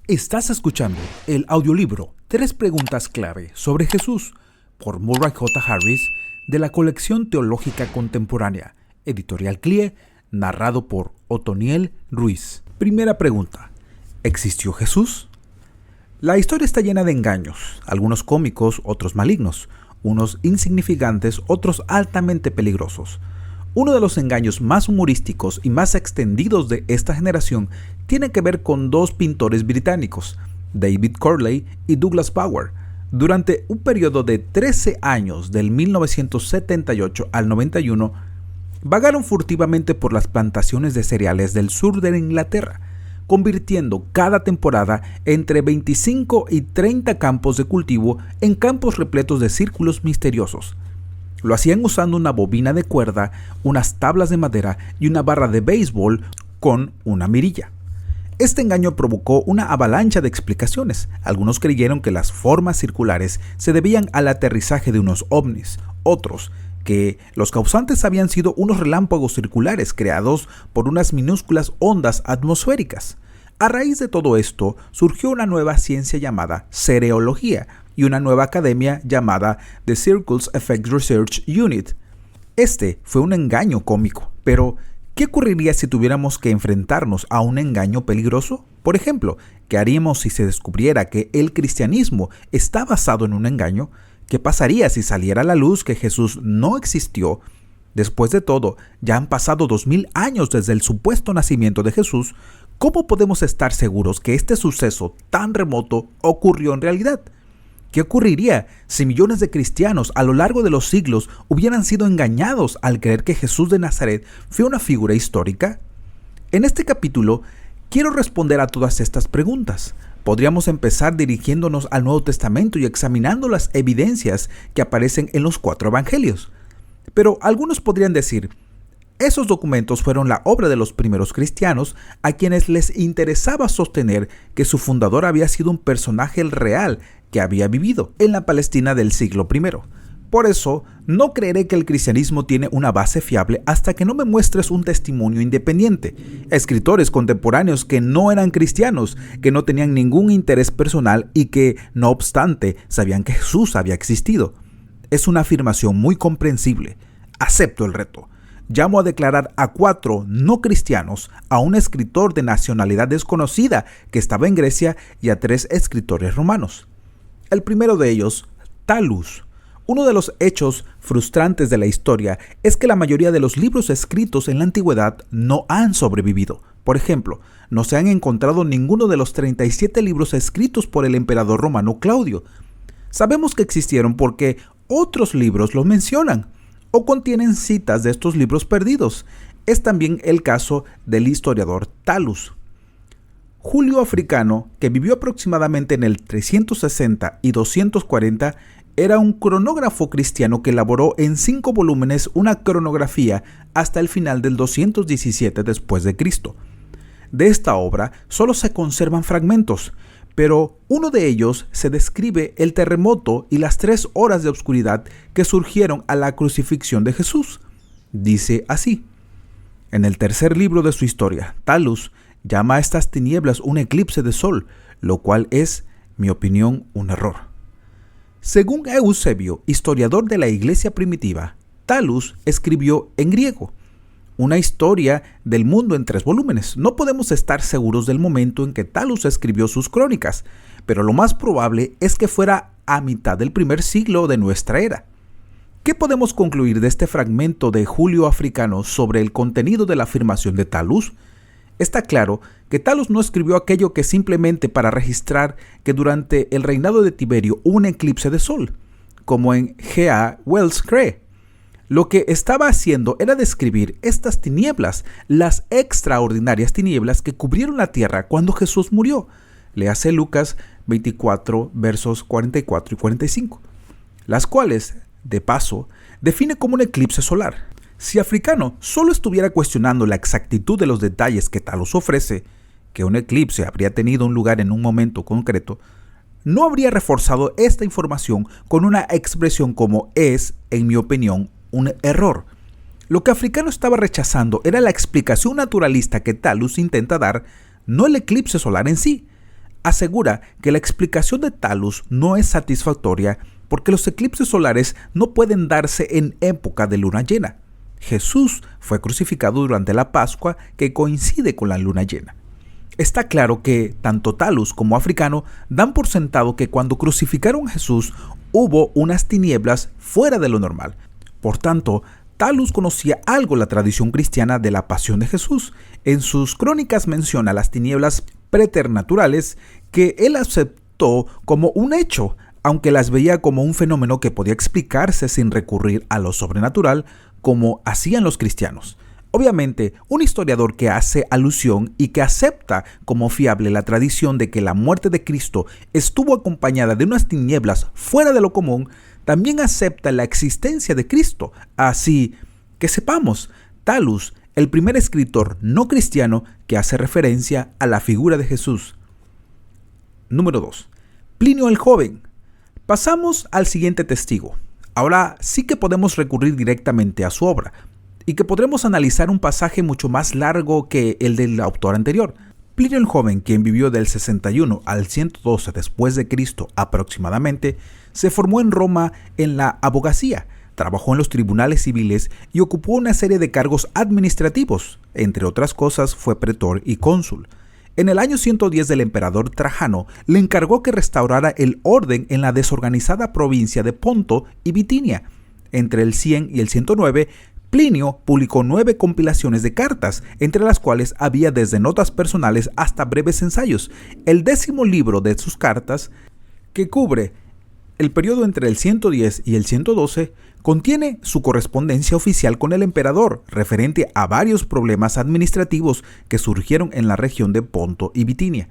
Estás escuchando el audiolibro 3 preguntas clave sobre Jesús por Murray J. Harris de la colección teológica contemporánea, editorial CLIE, narrado por Otoniel Ruiz. Primera pregunta: ¿existió Jesús? La historia está llena de engaños, algunos cómicos, otros malignos, unos insignificantes, otros altamente peligrosos. Uno de los engaños más humorísticos y más extendidos de esta generación tiene que ver con dos pintores británicos, David Corley y Douglas Bower. Durante un periodo de 13 años, del 1978 al 91, vagaron furtivamente por las plantaciones de cereales del sur de Inglaterra, convirtiendo cada temporada entre 25 y 30 campos de cultivo en campos repletos de círculos misteriosos. Lo hacían usando una bobina de cuerda, unas tablas de madera y una barra de béisbol con una mirilla. Este engaño provocó una avalancha de explicaciones. Algunos creyeron que las formas circulares se debían al aterrizaje de unos ovnis, otros que los causantes habían sido unos relámpagos circulares creados por unas minúsculas ondas atmosféricas. A raíz de todo esto, surgió una nueva ciencia llamada cereología y una nueva academia llamada The Circles Effect Research Unit. Este fue un engaño cómico, pero ¿qué ocurriría si tuviéramos que enfrentarnos a un engaño peligroso? Por ejemplo, ¿qué haríamos si se descubriera que el cristianismo está basado en un engaño? ¿Qué pasaría si saliera a la luz que Jesús no existió? Después de todo, ya han pasado 2000 años desde el supuesto nacimiento de Jesús. ¿Cómo podemos estar seguros que este suceso tan remoto ocurrió en realidad? ¿Qué ocurriría si millones de cristianos a lo largo de los siglos hubieran sido engañados al creer que Jesús de Nazaret fue una figura histórica? En este capítulo quiero responder a todas estas preguntas. Podríamos empezar dirigiéndonos al Nuevo Testamento y examinando las evidencias que aparecen en los 4 evangelios. Pero algunos podrían decir: esos documentos fueron la obra de los primeros cristianos, a quienes les interesaba sostener que su fundador había sido un personaje real que había vivido en la Palestina del siglo I. Por eso, no creeré que el cristianismo tiene una base fiable hasta que no me muestres un testimonio independiente. Escritores contemporáneos que no eran cristianos, que no tenían ningún interés personal y que, no obstante, sabían que Jesús había existido. Es una afirmación muy comprensible. Acepto el reto. Llamo a declarar a 4 no cristianos, a un escritor de nacionalidad desconocida que estaba en Grecia y a 3 escritores romanos. El primero de ellos, Talus. Uno de los hechos frustrantes de la historia es que la mayoría de los libros escritos en la antigüedad no han sobrevivido. Por ejemplo, no se han encontrado ninguno de los 37 libros escritos por el emperador romano Claudio. Sabemos que existieron porque otros libros los mencionan o contienen citas de estos libros perdidos. Es también el caso del historiador Talus. Julio Africano, que vivió aproximadamente en el 360 y 240, era un cronógrafo cristiano que elaboró en 5 volúmenes una cronografía hasta el final del 217 después de Cristo. De esta obra solo se conservan fragmentos, pero uno de ellos se describe el terremoto y las 3 horas de oscuridad que surgieron a la crucifixión de Jesús. Dice así: en el tercer libro de su historia, Talus llama a estas tinieblas un eclipse de sol, lo cual es, mi opinión, un error. Según Eusebio, historiador de la iglesia primitiva, Talus escribió en griego una historia del mundo en 3 volúmenes. No podemos estar seguros del momento en que Talus escribió sus crónicas, pero lo más probable es que fuera a mitad del primer siglo de nuestra era. ¿Qué podemos concluir de este fragmento de Julio Africano sobre el contenido de la afirmación de Talus? Está claro que Talus no escribió aquello que simplemente para registrar que durante el reinado de Tiberio hubo un eclipse de sol, como en G.A. Wells cree. Lo que estaba haciendo era describir estas tinieblas, las extraordinarias tinieblas que cubrieron la tierra cuando Jesús murió. Léase Lucas 24, versos 44 y 45, las cuales, de paso, define como un eclipse solar. Si Africano solo estuviera cuestionando la exactitud de los detalles que Talus ofrece, que un eclipse habría tenido un lugar en un momento concreto, no habría reforzado esta información con una expresión como es, en mi opinión, un error. Lo que Africano estaba rechazando era la explicación naturalista que Talus intenta dar, no el eclipse solar en sí. asegura que la explicación de Talus no es satisfactoria porque los eclipses solares no pueden darse en época de luna llena. Jesús fue crucificado durante la Pascua, que coincide con la luna llena. Está claro que tanto Talus como Africano dan por sentado que cuando crucificaron a Jesús hubo unas tinieblas fuera de lo normal. Por tanto, Talus conocía algo la tradición cristiana de la pasión de Jesús. En sus crónicas menciona las tinieblas preternaturales que él aceptó como un hecho, aunque las veía como un fenómeno que podía explicarse sin recurrir a lo sobrenatural, como hacían los cristianos. Obviamente, un historiador que hace alusión y que acepta como fiable la tradición de que la muerte de Cristo estuvo acompañada de unas tinieblas fuera de lo común, también acepta la existencia de Cristo. Así que sepamos, Talus, el primer escritor no cristiano que hace referencia a la figura de Jesús. Número 2. Plinio el Joven. Pasamos al siguiente testigo. Ahora sí que podemos recurrir directamente a su obra y que podremos analizar un pasaje mucho más largo que el del autor anterior. Plinio el Joven, quien vivió del 61 al 112 después de Cristo aproximadamente, se formó en Roma en la abogacía, trabajó en los tribunales civiles y ocupó una serie de cargos administrativos. Entre otras cosas, fue pretor y cónsul. En el año 110 del emperador Trajano, le encargó que restaurara el orden en la desorganizada provincia de Ponto y Bitinia. Entre el 100 y el 109, Plinio publicó 9 compilaciones de cartas, entre las cuales había desde notas personales hasta breves ensayos. El 10º libro de sus cartas, que cubre el periodo entre el 110 y el 112, contiene su correspondencia oficial con el emperador, referente a varios problemas administrativos que surgieron en la región de Ponto y Bitinia.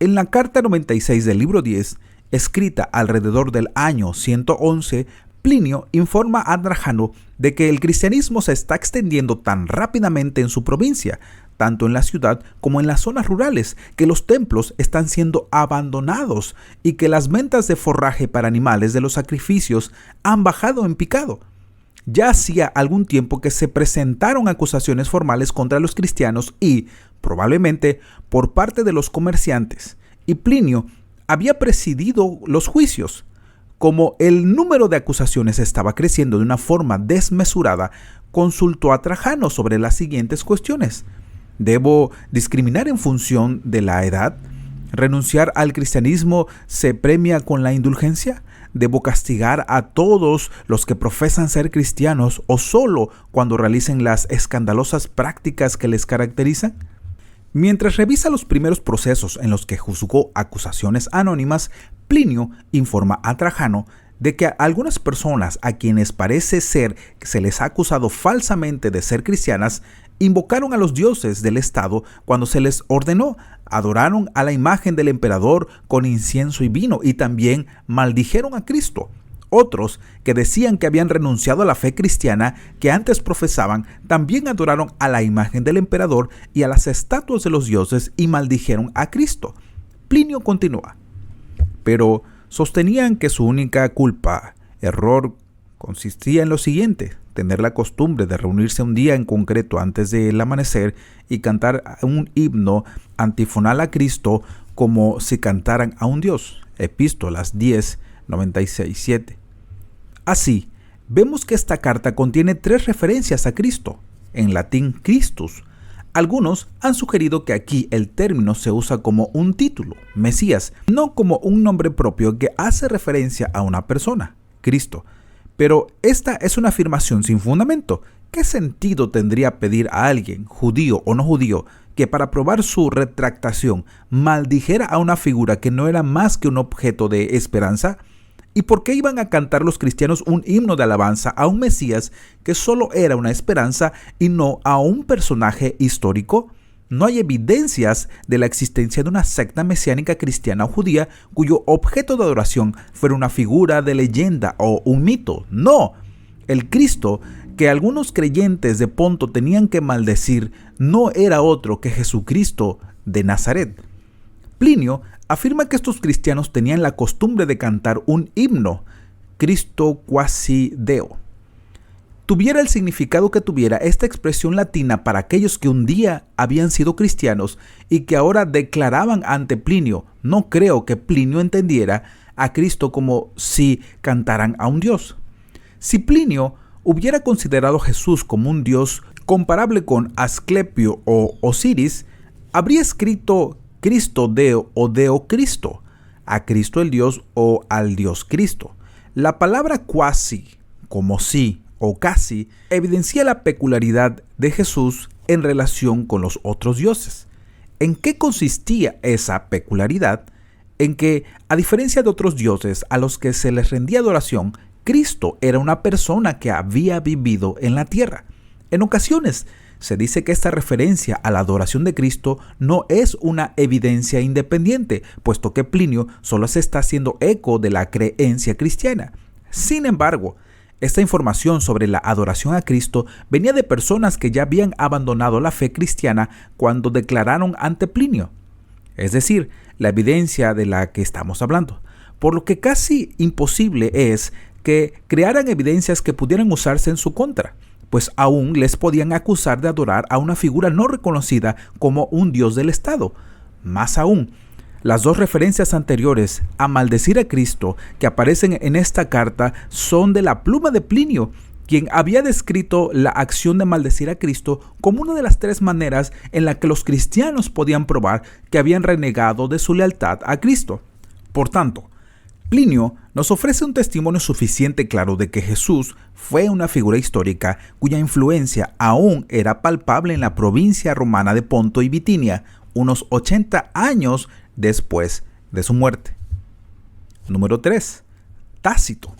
En la carta 96 del libro 10, escrita alrededor del año 111, Plinio informa a Trajano de que el cristianismo se está extendiendo tan rápidamente en su provincia, tanto en la ciudad como en las zonas rurales, que los templos están siendo abandonados y que las ventas de forraje para animales de los sacrificios han bajado en picado. Ya hacía algún tiempo que se presentaron acusaciones formales contra los cristianos y, probablemente, por parte de los comerciantes, y Plinio había presidido los juicios. Como el número de acusaciones estaba creciendo de una forma desmesurada, consultó a Trajano sobre las siguientes cuestiones. ¿Debo discriminar en función de la edad? ¿Renunciar al cristianismo se premia con la indulgencia? ¿Debo castigar a todos los que profesan ser cristianos o solo cuando realicen las escandalosas prácticas que les caracterizan? Mientras revisa los primeros procesos en los que juzgó acusaciones anónimas, Plinio informa a Trajano de que a algunas personas a quienes parece ser que se les ha acusado falsamente de ser cristianas, invocaron a los dioses del Estado cuando se les ordenó, adoraron a la imagen del emperador con incienso y vino y también maldijeron a Cristo. Otros, que decían que habían renunciado a la fe cristiana que antes profesaban, también adoraron a la imagen del emperador y a las estatuas de los dioses y maldijeron a Cristo. Plinio continúa. Pero sostenían que su única error, consistía en lo siguiente: tener la costumbre de reunirse un día en concreto antes del amanecer y cantar un himno antifonal a Cristo como si cantaran a un dios. Epístolas 10, 96, 7. Así, vemos que esta carta contiene 3 referencias a Cristo, en latín Christus. Algunos han sugerido que aquí el término se usa como un título, Mesías, no como un nombre propio que hace referencia a una persona, Cristo. Pero esta es una afirmación sin fundamento. ¿Qué sentido tendría pedir a alguien, judío o no judío, que para probar su retractación maldijera a una figura que no era más que un objeto de esperanza? ¿Y por qué iban a cantar los cristianos un himno de alabanza a un Mesías que solo era una esperanza y no a un personaje histórico? No hay evidencias de la existencia de una secta mesiánica cristiana o judía cuyo objeto de adoración fuera una figura de leyenda o un mito. No, el Cristo que algunos creyentes de Ponto tenían que maldecir no era otro que Jesucristo de Nazaret. Plinio afirma que estos cristianos tenían la costumbre de cantar un himno, Cristo quasi Deo. tuviera el significado que tuviera esta expresión latina para aquellos que un día habían sido cristianos y que ahora declaraban ante Plinio, no creo que Plinio entendiera a Cristo como si cantaran a un Dios. Si Plinio hubiera considerado a Jesús como un Dios comparable con Asclepio o Osiris, habría escrito Cristo Deo o Deo Cristo, a Cristo el Dios o al Dios Cristo. La palabra quasi, como sí o casi, evidencia la peculiaridad de Jesús en relación con los otros dioses. ¿En qué consistía esa peculiaridad? En que, a diferencia de otros dioses a los que se les rendía adoración, Cristo era una persona que había vivido en la tierra. En ocasiones, se dice que esta referencia a la adoración de Cristo no es una evidencia independiente, puesto que Plinio solo se está haciendo eco de la creencia cristiana. Sin embargo, esta información sobre la adoración a Cristo venía de personas que ya habían abandonado la fe cristiana cuando declararon ante Plinio. Es decir, la evidencia de la que estamos hablando. Por lo que casi imposible es que crearan evidencias que pudieran usarse en su contra, pues aún les podían acusar de adorar a una figura no reconocida como un dios del Estado. Más aún, las dos referencias anteriores a maldecir a Cristo que aparecen en esta carta son de la pluma de Plinio, quien había descrito la acción de maldecir a Cristo como una de las 3 maneras en la que los cristianos podían probar que habían renegado de su lealtad a Cristo. Por tanto, Plinio nos ofrece un testimonio suficiente claro de que Jesús fue una figura histórica cuya influencia aún era palpable en la provincia romana de Ponto y Bitinia, unos 80 años después de su muerte. Número 3. Tácito.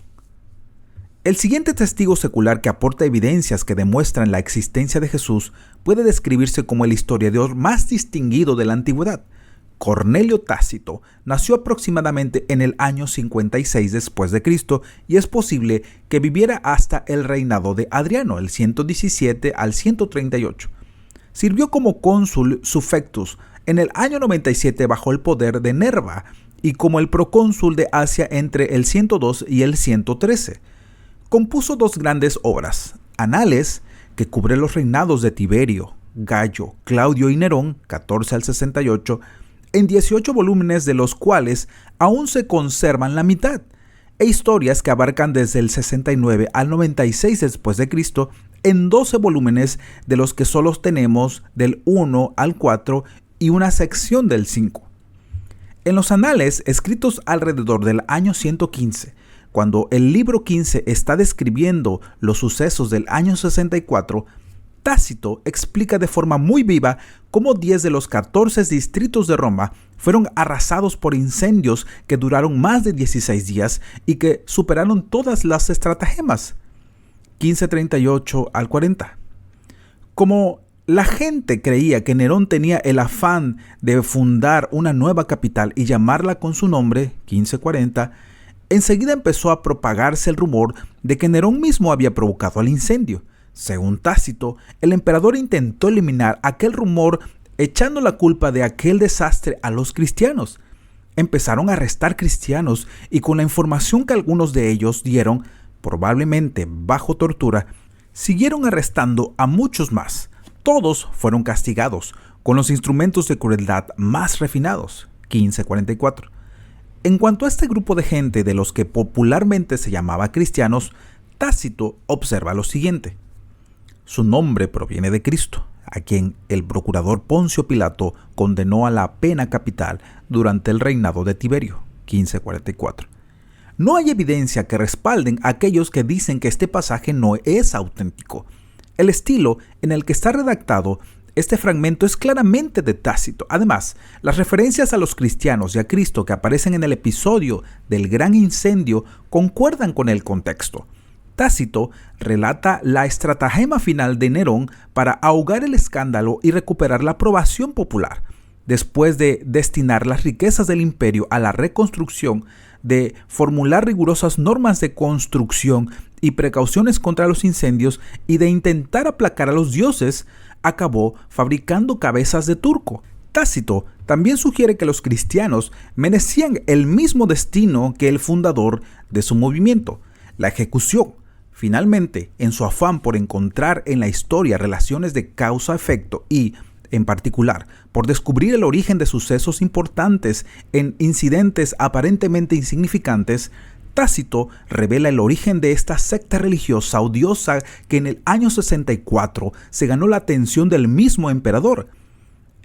El siguiente testigo secular que aporta evidencias que demuestran la existencia de Jesús puede describirse como el historiador más distinguido de la antigüedad. Cornelio Tácito nació aproximadamente en el año 56 después de Cristo y es posible que viviera hasta el reinado de Adriano, el 117 al 138. Sirvió como cónsul suffectus en el año 97 bajo el poder de Nerva y como el procónsul de Asia entre el 102 y el 113. Compuso 2 grandes obras, Anales, que cubre los reinados de Tiberio, Gayo, Claudio y Nerón, 14 al 68, en 18 volúmenes de los cuales aún se conservan la mitad, e historias que abarcan desde el 69 al 96 después de Cristo en 12 volúmenes de los que solo tenemos del 1 al 4 y una sección del 5. En los anales, escritos alrededor del año 115, cuando el libro 15 está describiendo los sucesos del año 64, Tácito explica de forma muy viva cómo 10 de los 14 distritos de Roma fueron arrasados por incendios que duraron más de 16 días y que superaron todas las estratagemas. 1538 al 40. Como la gente creía que Nerón tenía el afán de fundar una nueva capital y llamarla con su nombre, 1540, enseguida empezó a propagarse el rumor de que Nerón mismo había provocado el incendio. Según Tácito, el emperador intentó eliminar aquel rumor echando la culpa de aquel desastre a los cristianos. Empezaron a arrestar cristianos y con la información que algunos de ellos dieron, probablemente bajo tortura, siguieron arrestando a muchos más. Todos fueron castigados con los instrumentos de crueldad más refinados. 1544. En cuanto a este grupo de gente de los que popularmente se llamaba cristianos, Tácito observa lo siguiente. Su nombre proviene de Cristo, a quien el procurador Poncio Pilato condenó a la pena capital durante el reinado de Tiberio, 1544. No hay evidencia que respalden a aquellos que dicen que este pasaje no es auténtico. El estilo en el que está redactado este fragmento es claramente de Tácito. Además, las referencias a los cristianos y a Cristo que aparecen en el episodio del gran incendio concuerdan con el contexto. Tácito relata la estratagema final de Nerón para ahogar el escándalo y recuperar la aprobación popular. Después de destinar las riquezas del imperio a la reconstrucción, de formular rigurosas normas de construcción y precauciones contra los incendios y de intentar aplacar a los dioses, acabó fabricando cabezas de turco. Tácito también sugiere que los cristianos merecían el mismo destino que el fundador de su movimiento, la ejecución, Finalmente, en su afán por encontrar en la historia relaciones de causa-efecto y, en particular, por descubrir el origen de sucesos importantes en incidentes aparentemente insignificantes, Tácito revela el origen de esta secta religiosa odiosa que en el año 64 se ganó la atención del mismo emperador.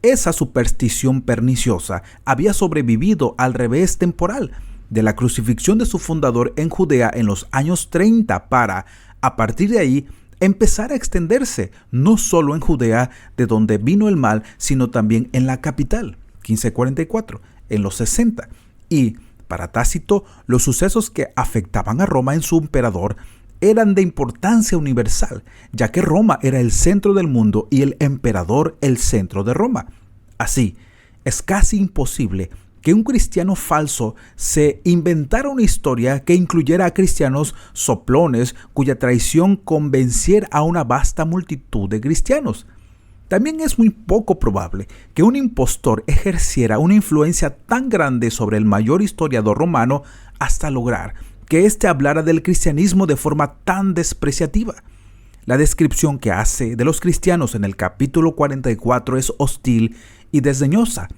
Esa superstición perniciosa había sobrevivido al revés temporal de la crucifixión de su fundador en Judea en los años 30 para, a partir de ahí, empezar a extenderse no solo en Judea, de donde vino el mal, sino también en la capital, 1544, en los 60. Y, para Tácito, los sucesos que afectaban a Roma en su emperador eran de importancia universal, ya que Roma era el centro del mundo y el emperador el centro de Roma. Así, es casi imposible que un cristiano falso se inventara una historia que incluyera a cristianos soplones cuya traición convenciera a una vasta multitud de cristianos. También es muy poco probable que un impostor ejerciera una influencia tan grande sobre el mayor historiador romano hasta lograr que éste hablara del cristianismo de forma tan despreciativa. La descripción que hace de los cristianos en el capítulo 44 es hostil y desdeñosa.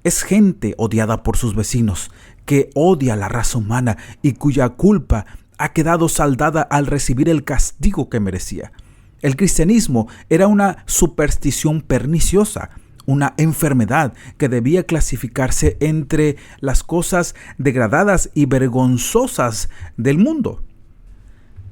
Es gente odiada por sus vecinos, que odia a la raza humana y cuya culpa ha quedado saldada al recibir el castigo que merecía. El cristianismo era una superstición perniciosa, una enfermedad que debía clasificarse entre las cosas degradadas y vergonzosas del mundo.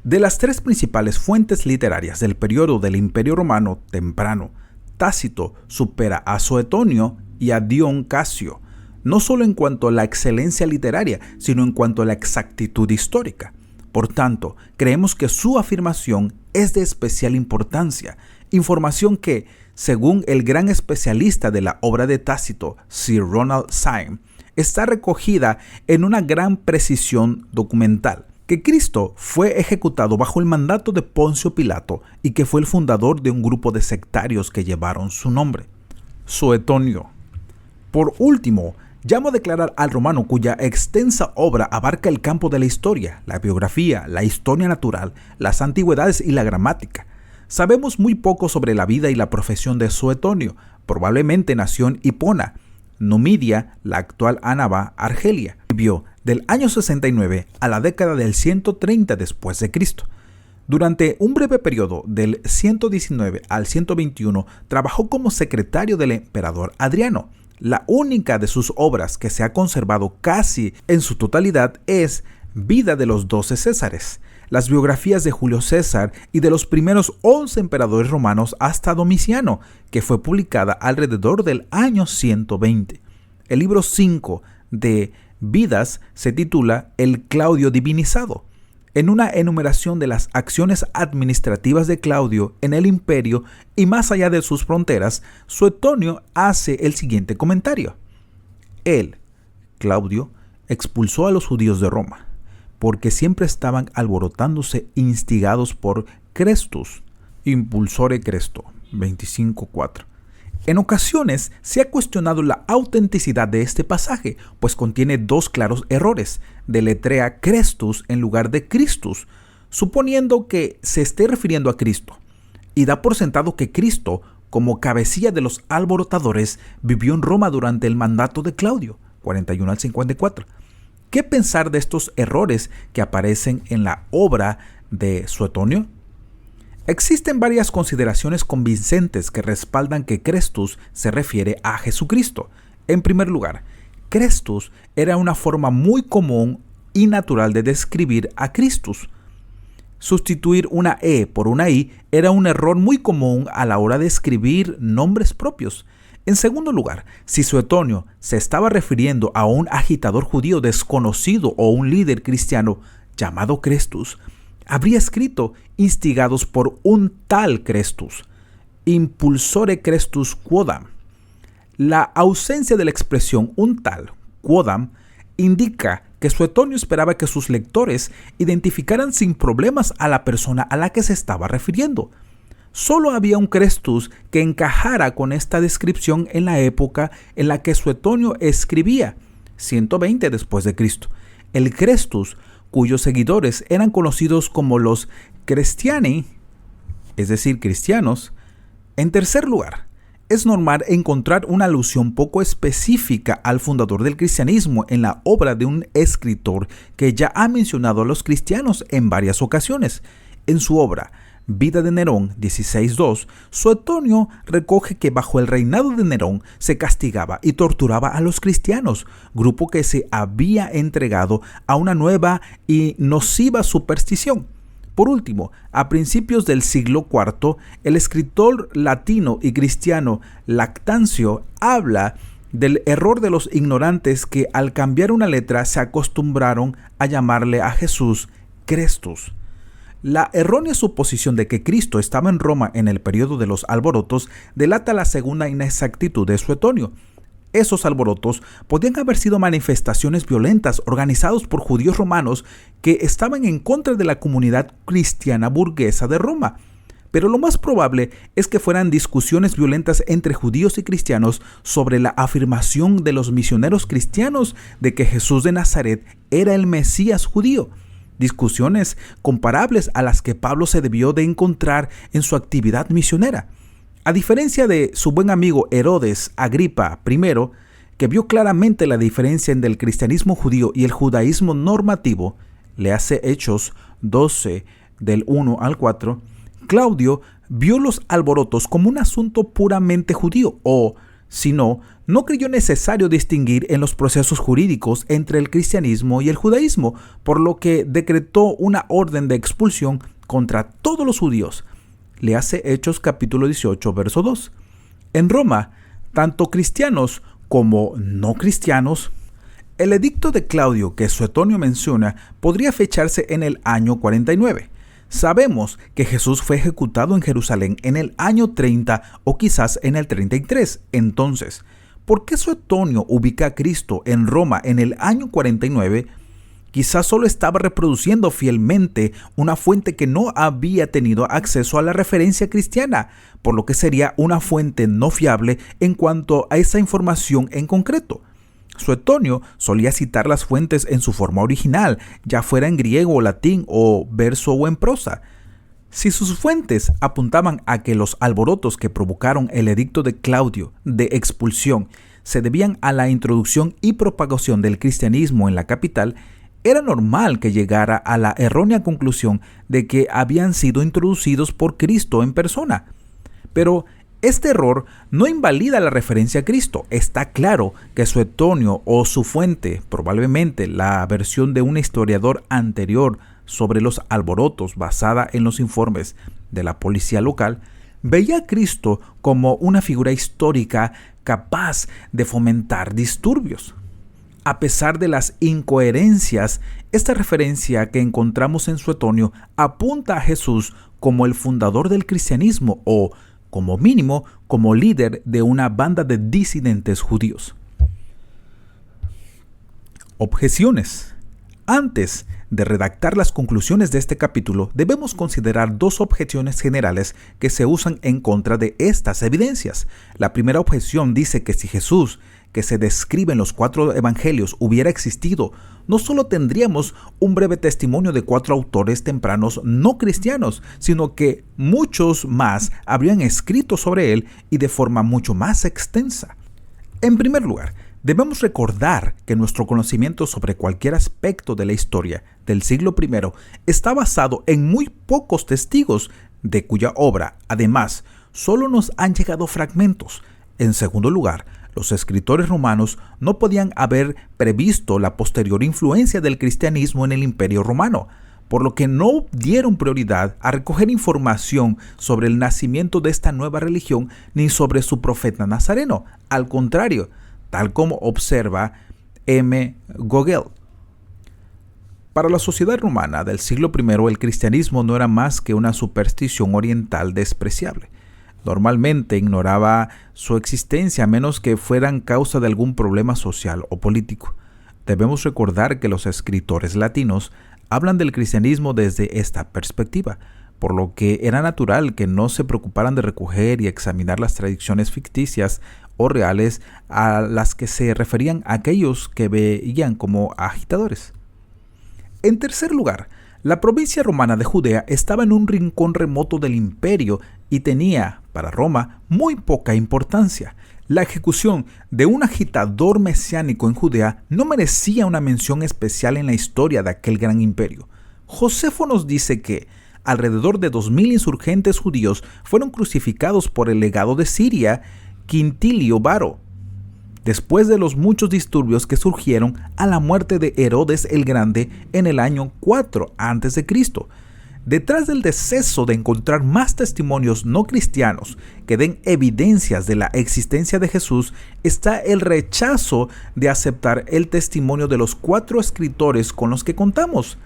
De las tres principales fuentes literarias del periodo del Imperio Romano temprano, Tácito supera a Suetonio y a Dion Casio, no solo en cuanto a la excelencia literaria, sino en cuanto a la exactitud histórica. Por tanto, creemos que su afirmación es de especial importancia, información que, según el gran especialista de la obra de Tácito, Sir Ronald Syme, está recogida en una gran precisión documental, que Cristo fue ejecutado bajo el mandato de Poncio Pilato y que fue el fundador de un grupo de sectarios que llevaron su nombre, Suetonio. Por último, llamo a declarar al romano cuya extensa obra abarca el campo de la historia, la biografía, la historia natural, las antigüedades y la gramática. Sabemos muy poco sobre la vida y la profesión de Suetonio. Probablemente nació en Hipona, Numidia, la actual Annaba, Argelia. Vivió del año 69 a la década del 130 después de Cristo. Durante un breve periodo del 119 al 121 trabajó como secretario del emperador Adriano. La única de sus obras que se ha conservado casi en su totalidad es Vida de los 12 Césares, las biografías de Julio César y de los primeros 11 emperadores romanos hasta Domiciano, que fue publicada alrededor del año 120. El libro 5 de Vidas se titula El Claudio Divinizado. En una enumeración de las acciones administrativas de Claudio en el imperio y más allá de sus fronteras, Suetonio hace el siguiente comentario. Él, Claudio, expulsó a los judíos de Roma, porque siempre estaban alborotándose instigados por Crestus, impulsore Cresto, 25:4. En ocasiones se ha cuestionado la autenticidad de este pasaje, pues contiene dos claros errores. Deletrea Crestus en lugar de Christus, suponiendo que se esté refiriendo a Cristo, y da por sentado que Cristo, como cabecilla de los alborotadores, vivió en Roma durante el mandato de Claudio, 41 al 54. ¿Qué pensar de estos errores que aparecen en la obra de Suetonio? Existen varias consideraciones convincentes que respaldan que Crestus se refiere a Jesucristo. En primer lugar, Crestus era una forma muy común y natural de describir a Christus. Sustituir una E por una I era un error muy común a la hora de escribir nombres propios. En segundo lugar, si Suetonio se estaba refiriendo a un agitador judío desconocido o un líder cristiano llamado Crestus, habría escrito instigados por un tal Crestus, impulsore Crestus quodam. La ausencia de la expresión un tal quodam indica que Suetonio esperaba que sus lectores identificaran sin problemas a la persona a la que se estaba refiriendo. Solo había un Crestus que encajara con esta descripción en la época en la que Suetonio escribía, 120 después de Cristo. El Crestus cuyos seguidores eran conocidos como los cristiani, es decir, cristianos. En tercer lugar, es normal encontrar una alusión poco específica al fundador del cristianismo en la obra de un escritor que ya ha mencionado a los cristianos en varias ocasiones. En su obra Vida de Nerón 16.2, Suetonio recoge que bajo el reinado de Nerón se castigaba y torturaba a los cristianos, grupo que se había entregado a una nueva y nociva superstición. Por último, a principios del siglo IV, el escritor latino y cristiano Lactancio habla del error de los ignorantes que al cambiar una letra se acostumbraron a llamarle a Jesús Crestus. La errónea suposición de que Cristo estaba en Roma en el periodo de los alborotos delata la segunda inexactitud de Suetonio. Esos alborotos podían haber sido manifestaciones violentas organizados por judíos romanos que estaban en contra de la comunidad cristiana burguesa de Roma. Pero lo más probable es que fueran discusiones violentas entre judíos y cristianos sobre la afirmación de los misioneros cristianos de que Jesús de Nazaret era el Mesías judío. Discusiones comparables a las que Pablo se debió de encontrar en su actividad misionera. A diferencia de su buen amigo Herodes Agripa I, que vio claramente la diferencia entre el cristianismo judío y el judaísmo normativo, léase Hechos 12 del 1 al 4, Claudio vio los alborotos como un asunto puramente judío, o, si no creyó necesario distinguir en los procesos jurídicos entre el cristianismo y el judaísmo, por lo que decretó una orden de expulsión contra todos los judíos. Le hace Hechos capítulo 18, verso 2. En Roma, tanto cristianos como no cristianos, el edicto de Claudio que Suetonio menciona podría fecharse en el año 49. Sabemos que Jesús fue ejecutado en Jerusalén en el año 30 o quizás en el 33. Entonces, ¿por qué Suetonio ubica a Cristo en Roma en el año 49? Quizás solo estaba reproduciendo fielmente una fuente que no había tenido acceso a la referencia cristiana, por lo que sería una fuente no fiable en cuanto a esa información en concreto. Suetonio solía citar las fuentes en su forma original, ya fuera en griego o latín o verso o en prosa. Si sus fuentes apuntaban a que los alborotos que provocaron el edicto de Claudio de expulsión se debían a la introducción y propagación del cristianismo en la capital, era normal que llegara a la errónea conclusión de que habían sido introducidos por Cristo en persona. Pero este error no invalida la referencia a Cristo. Está claro que Suetonio o su fuente, probablemente la versión de un historiador anterior sobre los alborotos basada en los informes de la policía local, veía a Cristo como una figura histórica capaz de fomentar disturbios. A pesar de las incoherencias, esta referencia que encontramos en Suetonio apunta a Jesús como el fundador del cristianismo o, como mínimo, como líder de una banda de disidentes judíos. Objeciones. Antes de redactar las conclusiones de este capítulo, debemos considerar dos objeciones generales que se usan en contra de estas evidencias. La primera objeción dice que si Jesús, que se describe en los 4 evangelios, hubiera existido, no solo tendríamos un breve testimonio de 4 autores tempranos no cristianos, sino que muchos más habrían escrito sobre él y de forma mucho más extensa. En primer lugar, debemos recordar que nuestro conocimiento sobre cualquier aspecto de la historia del siglo I está basado en muy pocos testigos, de cuya obra, además, solo nos han llegado fragmentos. En segundo lugar, los escritores romanos no podían haber previsto la posterior influencia del cristianismo en el Imperio Romano, por lo que no dieron prioridad a recoger información sobre el nacimiento de esta nueva religión ni sobre su profeta nazareno. Al contrario, tal como observa M. Gogel. Para la sociedad romana del siglo I, el cristianismo no era más que una superstición oriental despreciable. Normalmente ignoraba su existencia a menos que fueran causa de algún problema social o político. Debemos recordar que los escritores latinos hablan del cristianismo desde esta perspectiva, por lo que era natural que no se preocuparan de recoger y examinar las tradiciones ficticias o reales a las que se referían aquellos que veían como agitadores. En tercer lugar, la provincia romana de Judea estaba en un rincón remoto del imperio y tenía, para Roma, muy poca importancia. La ejecución de un agitador mesiánico en Judea no merecía una mención especial en la historia de aquel gran imperio. Josefo nos dice que alrededor de 2000 insurgentes judíos fueron crucificados por el legado de Siria, Quintilio Varo, después de los muchos disturbios que surgieron a la muerte de Herodes el Grande en el año 4 a.C. Detrás del deseo de encontrar más testimonios no cristianos que den evidencias de la existencia de Jesús está el rechazo de aceptar el testimonio de los 4 escritores con los que contamos.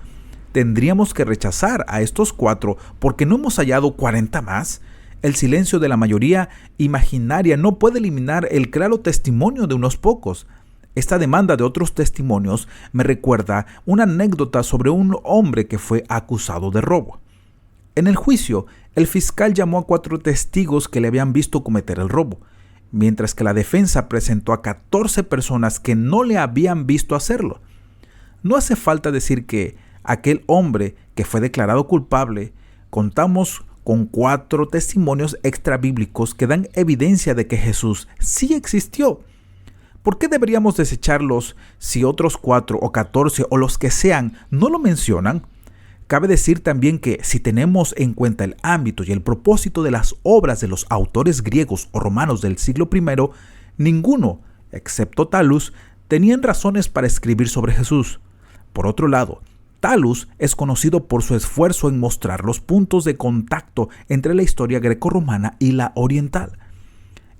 ¿Tendríamos que rechazar a estos 4 porque no hemos hallado 40 más? El silencio de la mayoría imaginaria no puede eliminar el claro testimonio de unos pocos. Esta demanda de otros testimonios me recuerda una anécdota sobre un hombre que fue acusado de robo. En el juicio, el fiscal llamó a 4 testigos que le habían visto cometer el robo, mientras que la defensa presentó a 14 personas que no le habían visto hacerlo. No hace falta decir que aquel hombre que fue declarado culpable, contamos con 4 testimonios extrabíblicos que dan evidencia de que Jesús sí existió. ¿Por qué deberíamos desecharlos si otros 4 o 14 o los que sean no lo mencionan? Cabe decir también que si tenemos en cuenta el ámbito y el propósito de las obras de los autores griegos o romanos del siglo I, ninguno, excepto Talus, tenían razones para escribir sobre Jesús. Por otro lado, Talus es conocido por su esfuerzo en mostrar los puntos de contacto entre la historia grecorromana y la oriental.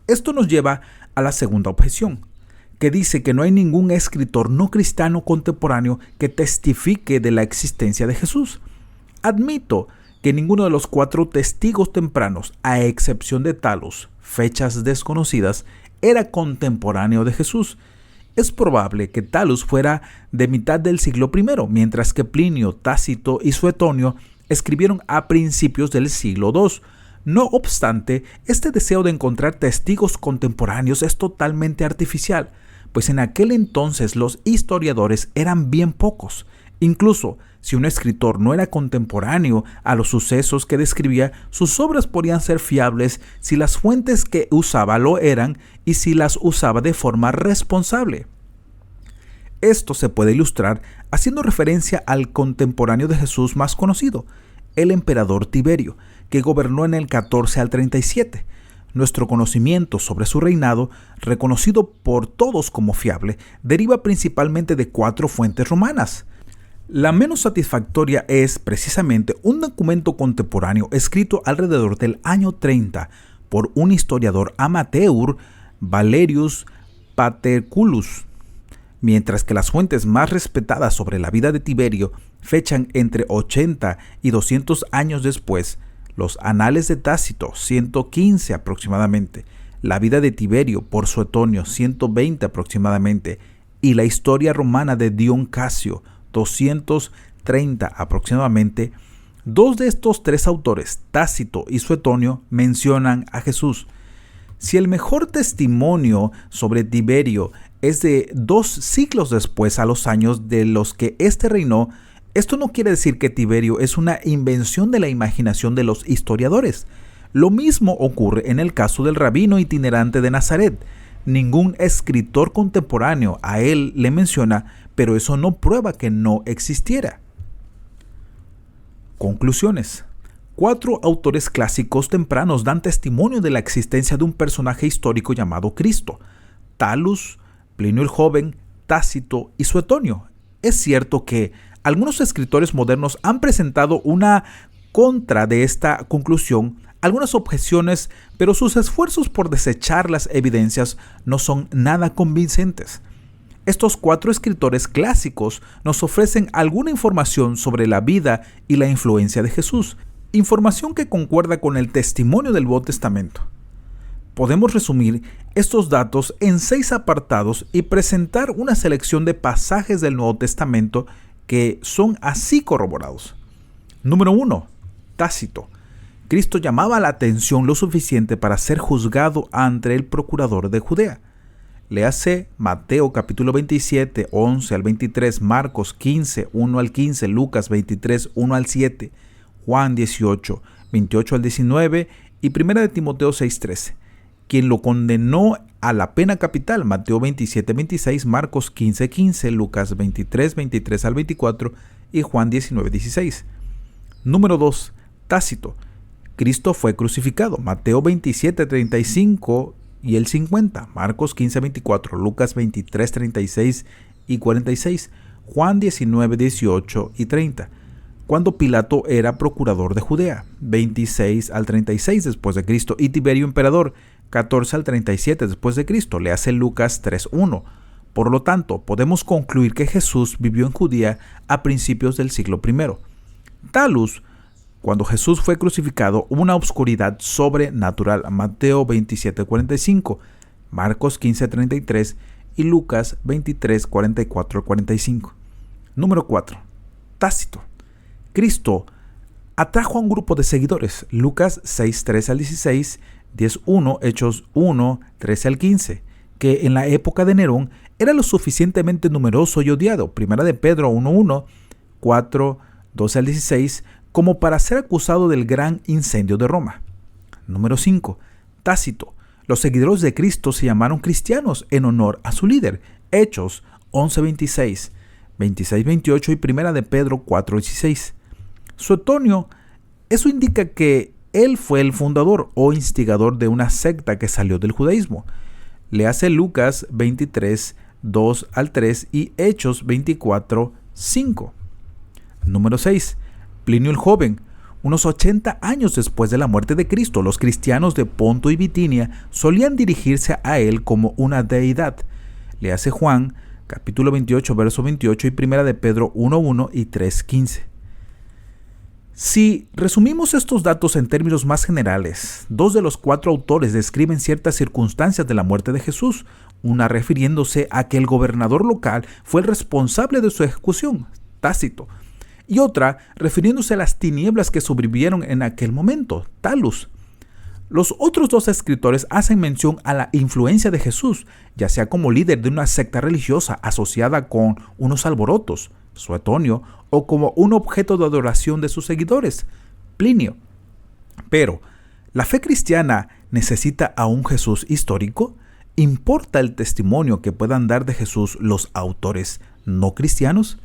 Esto nos lleva a la segunda objeción, que dice que no hay ningún escritor no cristiano contemporáneo que testifique de la existencia de Jesús. Admito que ninguno de los 4 testigos tempranos, a excepción de Talus, fechas desconocidas, era contemporáneo de Jesús. Es probable que Talus fuera de mitad del siglo I, mientras que Plinio, Tácito y Suetonio escribieron a principios del siglo II. No obstante, este deseo de encontrar testigos contemporáneos es totalmente artificial, pues en aquel entonces los historiadores eran bien pocos. Incluso si un escritor no era contemporáneo a los sucesos que describía, sus obras podían ser fiables si las fuentes que usaba lo eran y si las usaba de forma responsable. Esto se puede ilustrar haciendo referencia al contemporáneo de Jesús más conocido, el emperador Tiberio, que gobernó en el 14 al 37. Nuestro conocimiento sobre su reinado, reconocido por todos como fiable, deriva principalmente de 4 fuentes romanas. La menos satisfactoria es, precisamente, un documento contemporáneo escrito alrededor del año 30 por un historiador amateur, Valerius Paterculus, mientras que las fuentes más respetadas sobre la vida de Tiberio fechan entre 80 y 200 años después. Los Anales de Tácito, 115 aproximadamente, la vida de Tiberio por Suetonio, 120 aproximadamente, y la historia romana de Dion Casio, 230 aproximadamente. 2 de estos 3 autores, Tácito y Suetonio, mencionan a Jesús. Si el mejor testimonio sobre Tiberio es de 2 siglos después a los años de los que éste reinó, esto no quiere decir que Tiberio es una invención de la imaginación de los historiadores. Lo mismo ocurre en el caso del rabino itinerante de Nazaret. Ningún escritor contemporáneo a él le menciona, pero eso no prueba que no existiera. Conclusiones. 4 autores clásicos tempranos dan testimonio de la existencia de un personaje histórico llamado Cristo: Talus, Plinio el Joven, Tácito y Suetonio. Es cierto que algunos escritores modernos han presentado una contra de esta conclusión, algunas objeciones, pero sus esfuerzos por desechar las evidencias no son nada convincentes. Estos 4 escritores clásicos nos ofrecen alguna información sobre la vida y la influencia de Jesús, información que concuerda con el testimonio del Nuevo Testamento. Podemos resumir estos datos en 6 apartados y presentar una selección de pasajes del Nuevo Testamento que son así corroborados. Número 1. Tácito. Cristo llamaba la atención lo suficiente para ser juzgado ante el procurador de Judea. Léase Mateo capítulo 27, 11 al 23, Marcos 15, 1 al 15, Lucas 23, 1 al 7, Juan 18, 28 al 19 y 1 de Timoteo 6, 13. Quien lo condenó a la pena capital, Mateo 27, 26, Marcos 15, 15, Lucas 23, 23 al 24 y Juan 19, 16. Número 2. Tácito. Cristo fue crucificado, Mateo 27, 35 y el 50, Marcos 15, 24, Lucas 23, 36 y 46, Juan 19, 18 y 30. Cuando Pilato era procurador de Judea, 26 al 36 después de Cristo, y Tiberio emperador, 14 al 37 después de Cristo. Léase Lucas 3:1. Por lo tanto, podemos concluir que Jesús vivió en Judea a principios del siglo I. Talus. Cuando Jesús fue crucificado, hubo una obscuridad sobrenatural. Mateo 27, 45, Marcos 15, 33 y Lucas 23, 44 45. Número 4. Tácito. Cristo atrajo a un grupo de seguidores. Lucas 6, 13 al 16, 10, 1, Hechos 1, 13 al 15, que en la época de Nerón era lo suficientemente numeroso y odiado. Primera de Pedro 1, 1, 4, 12 al 16, como para ser acusado del gran incendio de Roma. Número 5. Tácito. Los seguidores de Cristo se llamaron cristianos en honor a su líder. Hechos 11:26, 26:28 y 1 de Pedro 4:16. Suetonio. Eso indica que él fue el fundador o instigador de una secta que salió del judaísmo. Léase Lucas 23, 2 al 3 y Hechos 24, 5. Número 6. Plinio el Joven. Unos 80 años después de la muerte de Cristo, los cristianos de Ponto y Bitinia solían dirigirse a él como una deidad. Léase Juan, capítulo 28, verso 28 y 1 de Pedro 1:1 y 3:15. Si resumimos estos datos en términos más generales, 2 de los 4 autores describen ciertas circunstancias de la muerte de Jesús, una refiriéndose a que el gobernador local fue el responsable de su ejecución, Tácito, y otra refiriéndose a las tinieblas que sobrevivieron en aquel momento, Talus. Los otros 2 escritores hacen mención a la influencia de Jesús, ya sea como líder de una secta religiosa asociada con unos alborotos, Suetonio, o como un objeto de adoración de sus seguidores, Plinio. Pero, ¿la fe cristiana necesita a un Jesús histórico? ¿Importa el testimonio que puedan dar de Jesús los autores no cristianos?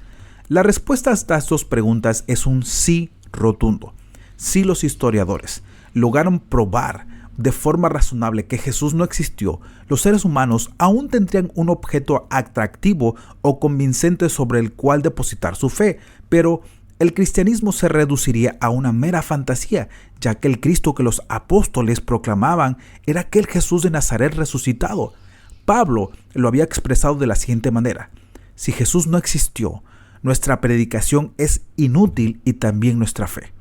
La respuesta a estas 2 preguntas es un sí rotundo. Si los historiadores lograron probar de forma razonable que Jesús no existió, los seres humanos aún tendrían un objeto atractivo o convincente sobre el cual depositar su fe, pero el cristianismo se reduciría a una mera fantasía, ya que el Cristo que los apóstoles proclamaban era aquel Jesús de Nazaret resucitado. Pablo lo había expresado de la siguiente manera: si Jesús no existió, nuestra predicación es inútil y también nuestra fe.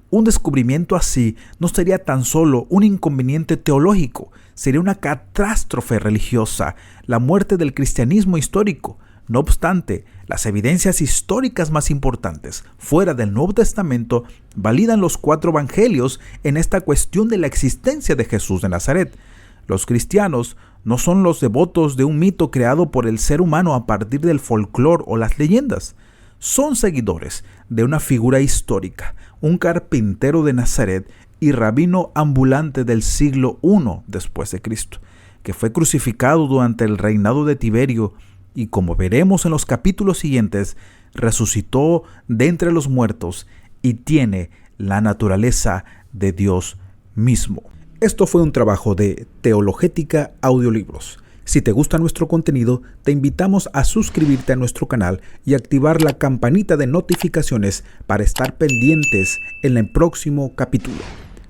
Un descubrimiento así no sería tan solo un inconveniente teológico, sería una catástrofe religiosa, la muerte del cristianismo histórico. No obstante, las evidencias históricas más importantes, fuera del Nuevo Testamento, validan los 4 evangelios en esta cuestión de la existencia de Jesús de Nazaret. Los cristianos no son los devotos de un mito creado por el ser humano a partir del folclore o las leyendas. Son seguidores de una figura histórica, un carpintero de Nazaret y rabino ambulante del siglo I después de Cristo, que fue crucificado durante el reinado de Tiberio y, como veremos en los capítulos siguientes, resucitó de entre los muertos y tiene la naturaleza de Dios mismo. Esto fue un trabajo de Teologética Audiolibros. Si te gusta nuestro contenido, te invitamos a suscribirte a nuestro canal y activar la campanita de notificaciones para estar pendientes en el próximo capítulo.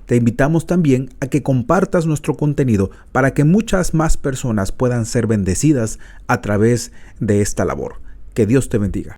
Te invitamos también a que compartas nuestro contenido para que muchas más personas puedan ser bendecidas a través de esta labor. Que Dios te bendiga.